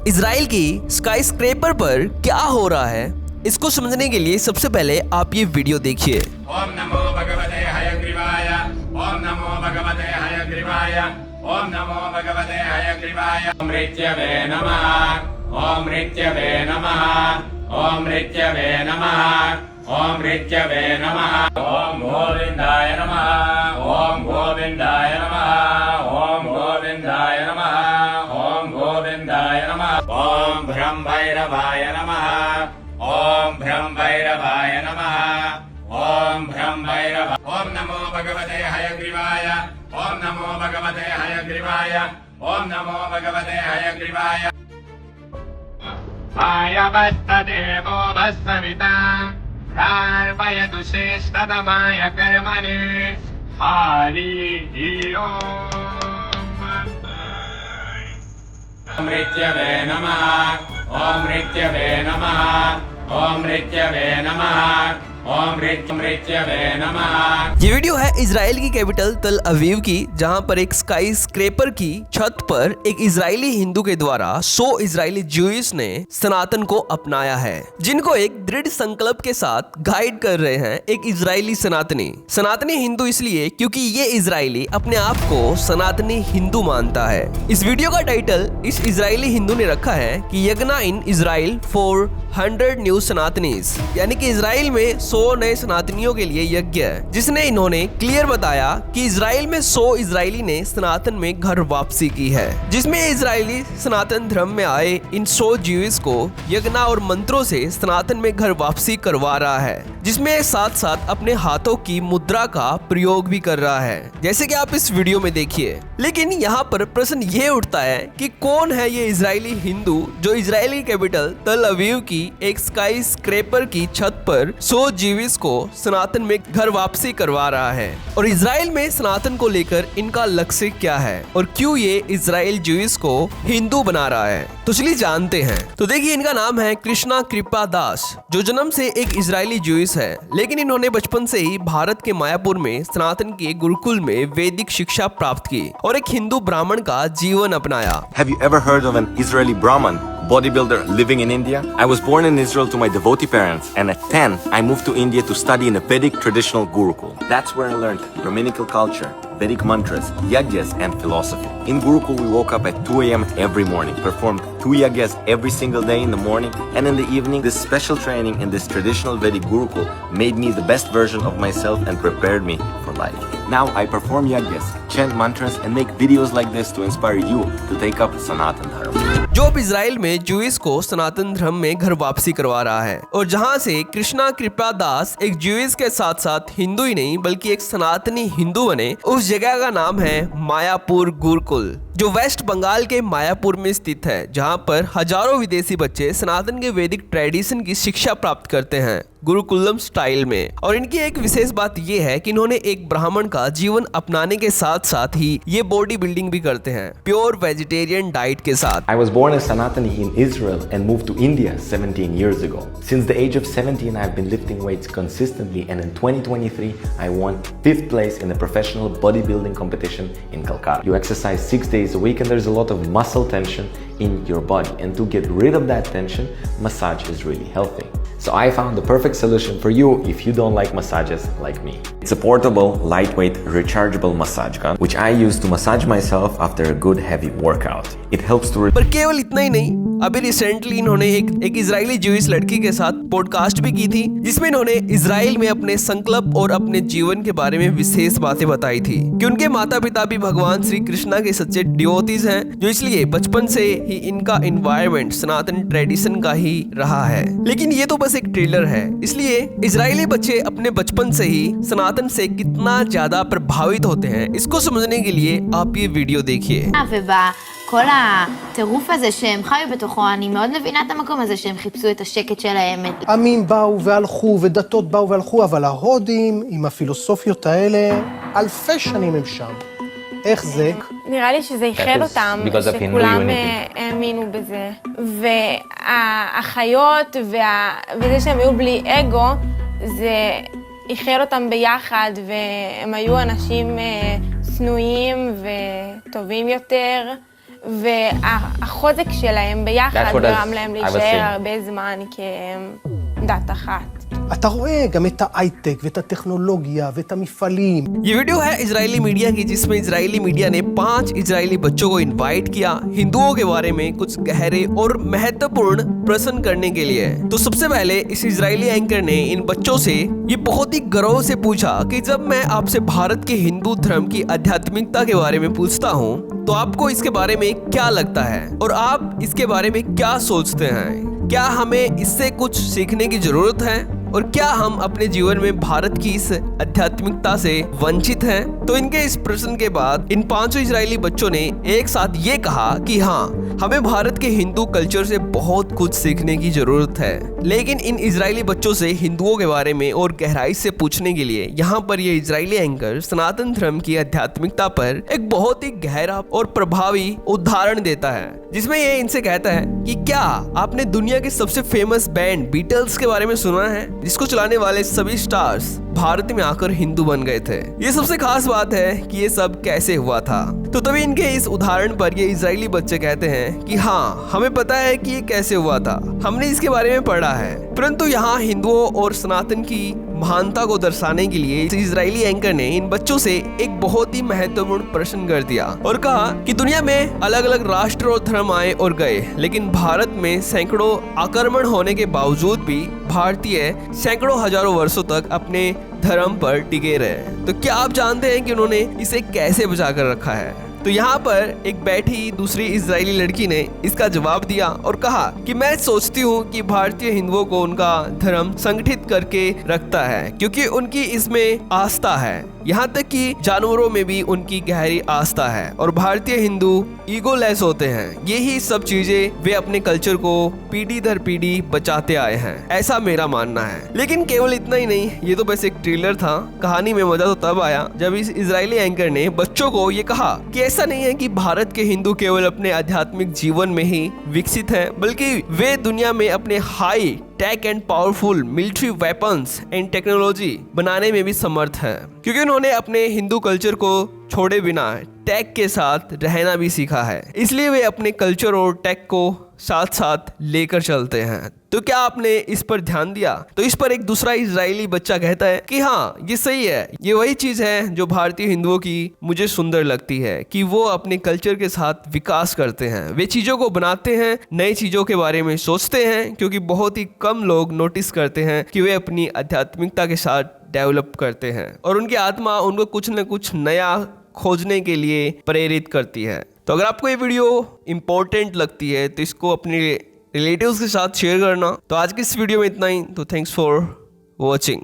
Israel की sky scraper पर क्या हो रहा है, इसको समझने के लिए सबसे पहले आप ये वीडियो देखिए। ओम नमो भगवते हयग्रीवाय, ओम नमो भगवते हयग्रीवाय, ओम नमो भगवते हयग्रीवाय। ओम मृत्यवे नमः, ओम मृत्यवे नमः, ओम मृत्यवे नमः, ओम मृत्यवे नमः। ओम गोविंदाय नमः, ओम गोविंदाय नमः, ओम गोविंदाय नमः, ओम गोविंदाय नमः। ओम भ्रम भैरवाय नमः, ओम भ्रम भैरवाय नमः, ओम भ्रम भैरव। ओम नमो भगवते हयग्रीवाय, ओम नमो भगवते हयग्रीवाय, ओम नमो भगवते हयग्रीवाय। आयवत्तदेवो भस्मविता प्रार्पयतु श्रेष्ठतमाय कर्मणि हरिः ओम मृत्यवे नमः, ओम मृत्यवे नमः, ओम मृत्यवे नमः, ओम मृत्यवे नमः। ये वीडियो है इजराइल की कैपिटल तल अवीव की, जहां पर एक स्काई स्क्रेपर की छत पर एक इजरायली हिंदू के द्वारा 100 इजरायली ज्यूइश ने सनातन को अपनाया है, जिनको एक दृढ़ संकल्प के साथ गाइड कर रहे हैं एक इजरायली सनातनी हिंदू, इसलिए क्योंकि ये इजरायली अपने आप को सनातनी हिंदू मानता है। इस वीडियो का टाइटल इस इजरायली हिंदू ने रखा है कि यज्ञ इन इजराइल फॉर 100 न्यू सनातनीज, यानी कि इजराइल में 100 नए सनातनियों के लिए यज्ञ है, जिसने इन्होंने क्लियर बताया कि इजराइल में 100 इजरायली ने सनातन में घर वापसी की है, जिसमें इजरायली सनातन धर्म में आए इन 100 ज्यूइश को यज्ञ और मंत्रों से सनातन में घर वापसी करवा रहा है, जिसमें साथ साथ अपने हाथों की मुद्रा का प्रयोग भी कर रहा है, जैसे कि आप इस वीडियो में देखिए। लेकिन यहाँ पर प्रश्न ये उठता है कि कौन है ये इजरायली हिंदू जो इजरायली कैपिटल तल अवीव की एक स्काई स्क्रेपर की छत पर 100 ज्यूइश को सनातन में घर वापसी करवा रहा है, और इजराइल में सनातन को लेकर इनका लक्ष्य क्या है और क्यों ये इजराइल ज्यूइश को हिंदू बना रहा है, तो चलिए जानते हैं। तो देखिए, इनका नाम है कृष्णा कृपा दास, जो जन्म से एक इजरायली ज्यूइश है, लेकिन इन्होंने बचपन से ही भारत के मायापुर में सनातन के गुरुकुल में वैदिक शिक्षा प्राप्त की और एक हिंदू ब्राह्मण का जीवन अपनाया। Have you ever heard of an Israeli Brahmin bodybuilder living in India? I was born in Israel to my devotee parents, and at 10 I moved to India to study in a Vedic traditional Gurukul. That's where I learned Brahminical culture, Vedic mantras, yajnas and philosophy. In Gurukul we woke up at 2 a.m. every morning, performed 2 yajnas every single day in the morning and in the evening. This special training in this traditional Vedic Gurukul made me the best version of myself and prepared me for life. Now I perform yajnas, chant mantras and make videos like this to inspire you to take up Sanatan Dharma. जो अब Israel में Jewish को सनातन धर्म में घर वापसी करवा रहा है, और जहां से कृष्णा कृपा दास एक ज्यूइश के साथ साथ हिंदू ही नहीं बल्कि एक सनातनी हिंदू बने, उस जगह का नाम है मायापुर गुरुकुल, जो वेस्ट बंगाल के मायापुर में स्थित है, जहां पर हजारों विदेशी बच्चे सनातन के वैदिक ट्रेडिशन की शिक्षा प्राप्त करते हैं गुरुकुलम स्टाइल में। और इनकी एक विशेष बात यह है कि इन्होंने एक ब्राह्मण का जीवन अपनाने के साथ साथ ही ये बॉडी बिल्डिंग भी करते हैं प्योर वेजिटेरियन डाइट के साथ। I was born a Sanatani in Israel and moved to India 17 years ago. Since the age of 17, I've been lifting weights consistently, and in 2023, I won 5th place in a professional bodybuilding competition in Calcutta. You exercise 6 days a week and there's a lot of muscle tension in your body, and to get rid of that tension, massage is really healthy. So I found the perfect solution for you if you don't like massages like me. It's a portable, lightweight, rechargeable massage gun which I use to massage myself after a good heavy workout. It helps to पर केवल इतना ही नहीं, अभी recently इन्होंने एक Israeli Jewish लड़की के साथ पॉडकास्ट भी की थी, जिसमें इन्होंने इजराइल में अपने संकल्प और अपने जीवन के बारे में विशेष बातें बताई थी कि उनके माता पिता भी भगवान श्री कृष्णा के सच्चे डिवोटीज हैं, जो इसलिए बचपन से ही इनका एनवायरनमेंट सनातन ट्रेडिशन का ही रहा है। लेकिन ये तो बस एक ट्रेलर है, इसलिए इजरायली बच्चे अपने बचपन से ही सनातन से कितना ज्यादा प्रभावित होते हैं, इसको समझने के लिए आप ये वीडियो देखिए। כל הטירוף הזה שהם חיו בתוכו, אני מאוד מבינה את המקום הזה שהם חיפשו את השקט שלהם. עמים באו והלכו ודתות באו והלכו, אבל ההודים עם הפילוסופיות האלה, אלפי שנים הם שם. איך זה? נראה לי שזה איחד אותם, שכולם האמינו בזה. והחיות וזה שהם היו בלי אגו, זה איחד אותם ביחד, והם היו אנשים צנועים וטובים יותר. והחוזק שלהם ביחד That's what גרם להם I was saying. להישאר הרבה זמן כדת אחת. אתה רואה גם את ההייטק ואת הטכנולוגיה ואת המפעלים. ये वीडियो है इजरायली मीडिया की, जिसमें इजरायली मीडिया ने 5 इजरायली बच्चों को इनवाइट किया हिंदुओं के बारे में कुछ गहरे और महत्वपूर्ण प्रश्न करने के लिए। तो सबसे पहले इस इजरायली एंकर ने इन बच्चों से ये बहुत ही गर्व से पूछा कि जब मैं आपसे भारत के हिंदू धर्म की आध्यात्मिकता के बारे में पूछता हूँ तो आपको इसके बारे में क्या लगता है और आप इसके बारे में क्या सोचते हैं? क्या हमें इससे कुछ सीखने की जरूरत है और क्या हम अपने जीवन में भारत की इस आध्यात्मिकता से वंचित हैं? तो इनके इस प्रश्न के बाद इन 5 इजरायली बच्चों ने एक साथ ये कहा कि हाँ, हमें भारत के हिंदू कल्चर से बहुत कुछ सीखने की जरूरत है। लेकिन इन इजरायली बच्चों से हिंदुओं के बारे में और गहराई से पूछने के लिए यहाँ पर ये इजरायली एंकर सनातन धर्म की आध्यात्मिकता पर एक बहुत ही गहरा और प्रभावी उदाहरण देता है, जिसमें ये इनसे कहता है कि क्या आपने दुनिया के सबसे फेमस बैंड बीटल्स के बारे में सुना है, जिसको चलाने वाले सभी स्टार्स भारत में आकर हिंदू बन गए थे। ये सबसे खास बात है कि ये सब कैसे हुआ था। तो तभी इनके इस उदाहरण पर ये इजरायली बच्चे कहते हैं कि हाँ, हमें पता है कि ये कैसे हुआ था, हमने इसके बारे में पढ़ा है। परंतु यहाँ हिंदुओं और सनातन की महानता को दर्शाने के लिए इस इजरायली एंकर ने इन बच्चों से एक बहुत ही महत्वपूर्ण प्रश्न कर दिया और कहा कि दुनिया में अलग अलग राष्ट्र और धर्म आए और गए, लेकिन भारत में सैकड़ों आक्रमण होने के बावजूद भी भारतीय सैकड़ों हजारों वर्षों तक अपने धर्म पर टिके रहे। तो क्या आप जानते हैं कि उन्होंने इसे कैसे बचा कर रखा है? तो यहाँ पर एक बैठी दूसरी इजरायली लड़की ने इसका जवाब दिया और कहा कि मैं सोचती हूँ कि भारतीय हिंदुओं को उनका धर्म संगठित करके रखता है, क्योंकि उनकी इसमें आस्था है। यहाँ तक कि जानवरों में भी उनकी गहरी आस्था है और भारतीय हिंदू ईगोलेस होते हैं। यही सब चीजें वे अपने कल्चर को पीढ़ी दर पीढ़ी बचाते आए हैं, ऐसा मेरा मानना है। लेकिन केवल इतना ही नहीं, ये तो बस एक ट्रेलर था। कहानी में मजा तो तब आया जब इस इजरायली एंकर ने बच्चों को ये कहा कि ऐसा नहीं है कि भारत के हिंदू केवल अपने आध्यात्मिक जीवन में ही विकसित हैं, बल्कि वे दुनिया में अपने high tech and powerful military weapons and technology बनाने में भी समर्थ हैं, क्योंकि उन्होंने अपने हिंदू कल्चर को छोड़े बिना टेक के साथ रहना भी सीखा है। इसलिए वे अपने कल्चर और टेक को साथ साथ लेकर चलते हैं। तो क्या आपने इस पर ध्यान दिया? तो इस पर एक दूसरा इजरायली बच्चा कहता है कि हाँ, ये सही है, ये वही चीज है जो भारतीय हिंदुओं की मुझे सुंदर लगती है कि वो अपने कल्चर के साथ विकास करते हैं, वे चीजों को बनाते हैं, नई चीजों के बारे में सोचते हैं, क्योंकि बहुत ही कम लोग नोटिस करते हैं कि वे अपनी आध्यात्मिकता के साथ डेवलप करते हैं और उनकी आत्मा उनको कुछ न कुछ नया खोजने के लिए प्रेरित करती है। तो अगर आपको ये वीडियो इंपॉर्टेंट लगती है तो इसको अपने रिलेटिव्स के साथ शेयर करना। तो आज की इस वीडियो में इतना ही। तो थैंक्स फॉर वॉचिंग।